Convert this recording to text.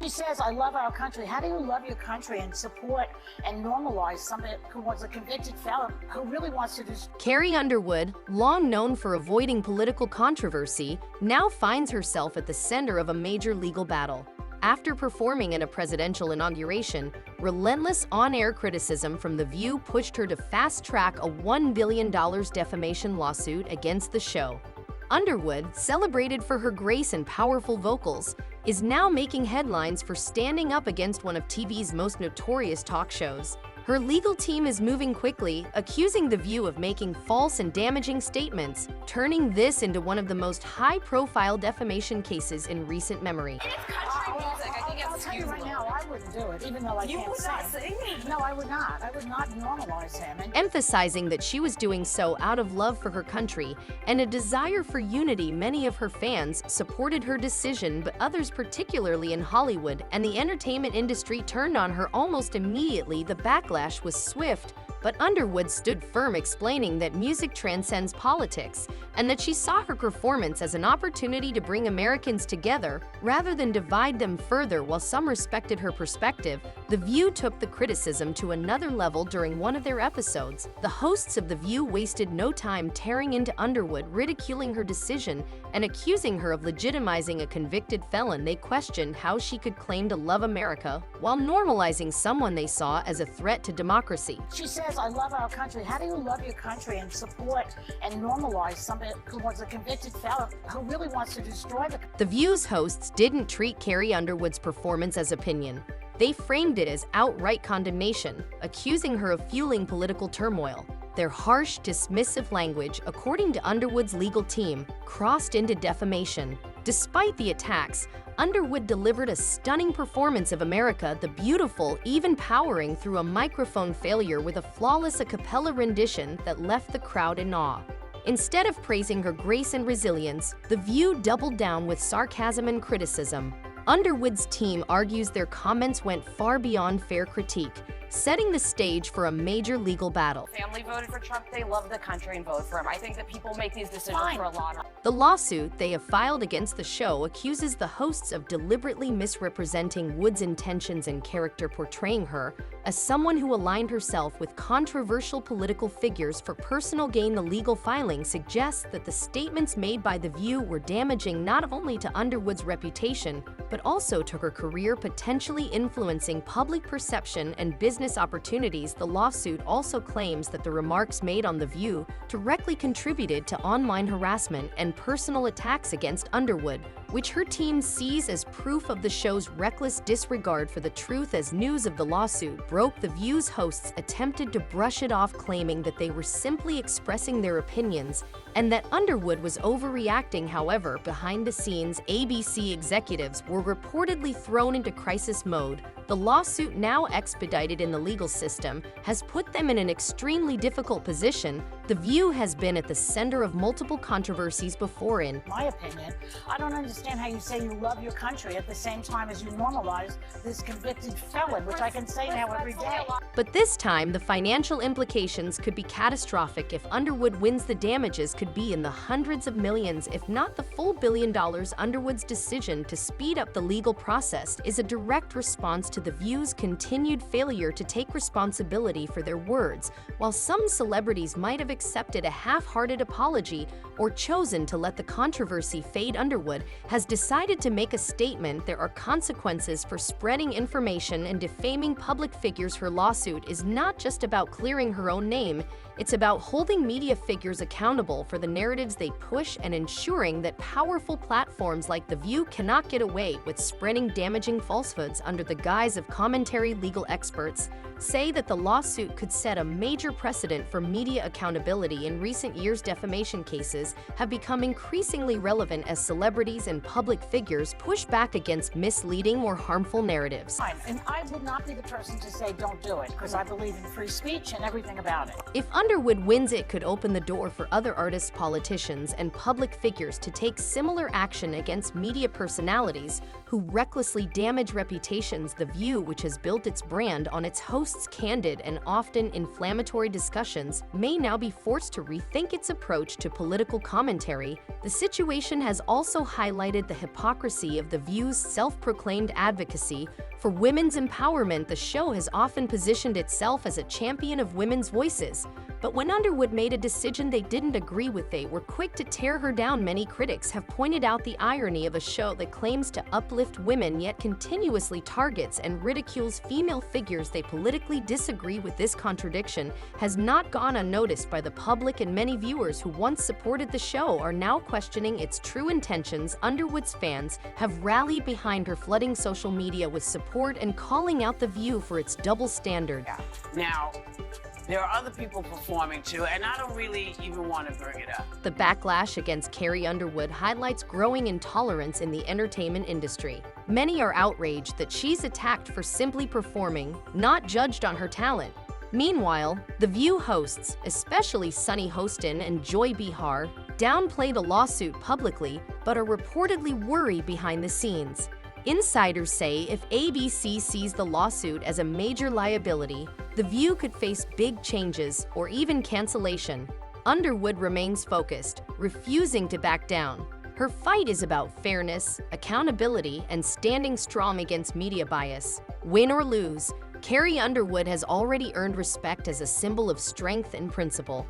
She says, I love our country. How do you love your country and support and normalize somebody who was a convicted felon who really wants to just... Carrie Underwood, long known for avoiding political controversy, now finds herself at the center of a major legal battle. After performing in a presidential inauguration, relentless on-air criticism from The View pushed her to fast-track a $1 billion defamation lawsuit against the show. Underwood, celebrated for her grace and powerful vocals, is now making headlines for standing up against one of TV's most notorious talk shows. Her legal team is moving quickly, accusing The View of making false and damaging statements, turning this into one of the most high-profile defamation cases in recent memory. It's country music. I think I'll tell you right now, I wouldn't do it, even though I can't sing. No, I would not. I would not normalize him. Emphasizing that she was doing so out of love for her country and a desire for unity, many of her fans supported her decision, but others, particularly in Hollywood and the entertainment industry, turned on her almost immediately. The backlash was swift, but Underwood stood firm, explaining that music transcends politics and that she saw her performance as an opportunity to bring Americans together rather than divide them further. While some respected her perspective, The View took the criticism to another level during one of their episodes. The hosts of The View wasted no time tearing into Underwood, ridiculing her decision and accusing her of legitimizing a convicted felon. They questioned how she could claim to love America while normalizing someone they saw as a threat to democracy. She says, I love our country. How do you love your country and support and normalize somebody who was a convicted felon who really wants to destroy the... The View's hosts didn't treat Carrie Underwood's performance as opinion. They framed it as outright condemnation, accusing her of fueling political turmoil. Their harsh, dismissive language, according to Underwood's legal team, crossed into defamation. Despite the attacks, Underwood delivered a stunning performance of America the Beautiful, even powering through a microphone failure with a flawless a cappella rendition that left the crowd in awe. Instead of praising her grace and resilience, The View doubled down with sarcasm and criticism. Underwood's team argues their comments went far beyond fair critique, setting the stage for a major legal battle. Family voted for Trump. They love the country and vote for him. I think that people make these decisions for a lot of... The lawsuit they have filed against the show accuses the hosts of deliberately misrepresenting Wood's intentions and character, portraying her as someone who aligned herself with controversial political figures for personal gain. The legal filing suggests that the statements made by The View were damaging not only to Underwood's reputation, but also to her career, potentially influencing public perception and business opportunities. The lawsuit also claims that the remarks made on The View directly contributed to online harassment and personal attacks against Underwood, which her team sees as proof of the show's reckless disregard for the truth. As news of the lawsuit broke, The View's hosts attempted to brush it off, claiming that they were simply expressing their opinions and that Underwood was overreacting. However, behind the scenes, ABC executives were reportedly thrown into crisis mode. The lawsuit, now expedited in the legal system, has put them in an extremely difficult position. The View has been at the center of multiple controversies before. In my opinion, I don't understand how you say you love your country at the same time as you normalize this convicted felon, which I can say now every day. But this time, the financial implications could be catastrophic. If Underwood wins, the damages could be in the hundreds of millions, if not the full $1 billion. Underwood's decision to speed up the legal process is a direct response to The View's continued failure to take responsibility for their words. While some celebrities might have accepted a half-hearted apology or chosen to let the controversy fade, Underwood has decided to make a statement. There are consequences for spreading information and defaming public figures. Her lawsuit is not just about clearing her own name, it's about holding media figures accountable for the narratives they push and ensuring that powerful platforms like The View cannot get away with spreading damaging falsehoods under the guise of commentary. Legal experts say that the lawsuit could set a major precedent for media accountability. In recent years, defamation cases have become increasingly relevant as celebrities and public figures push back against misleading or harmful narratives. And I would not be the person to say don't do it, because I believe in free speech and everything about it. If Underwood wins, it could open the door for other artists, politicians, and public figures to take similar action against media personalities who recklessly damage reputations. The View, which has built its brand on its hosts' candid and often inflammatory discussions, may now be forced to rethink its approach to political commentary. The situation has also highlighted the hypocrisy of The View's self-proclaimed advocacy for women's empowerment. The show has often positioned itself as a champion of women's voices, but when Underwood made a decision they didn't agree with, they were quick to tear her down. Many critics have pointed out the irony of a show that claims to uplift women yet continuously targets and ridicules female figures they politically disagree with. This contradiction has not gone unnoticed by the public, and many viewers who once supported the show are now questioning its true intentions. Underwood's fans have rallied behind her, flooding social media with support and calling out The View for its double standard. Now, there are other people performing too, and I don't really even want to bring it up. The backlash against Carrie Underwood highlights growing intolerance in the entertainment industry. Many are outraged that she's attacked for simply performing, not judged on her talent. Meanwhile, The View hosts, especially Sunny Hostin and Joy Behar, downplay the lawsuit publicly but are reportedly worried behind the scenes. Insiders say if ABC sees the lawsuit as a major liability, The View could face big changes or even cancellation. Underwood remains focused, refusing to back down. Her fight is about fairness, accountability, and standing strong against media bias. Win or lose, Carrie Underwood has already earned respect as a symbol of strength and principle.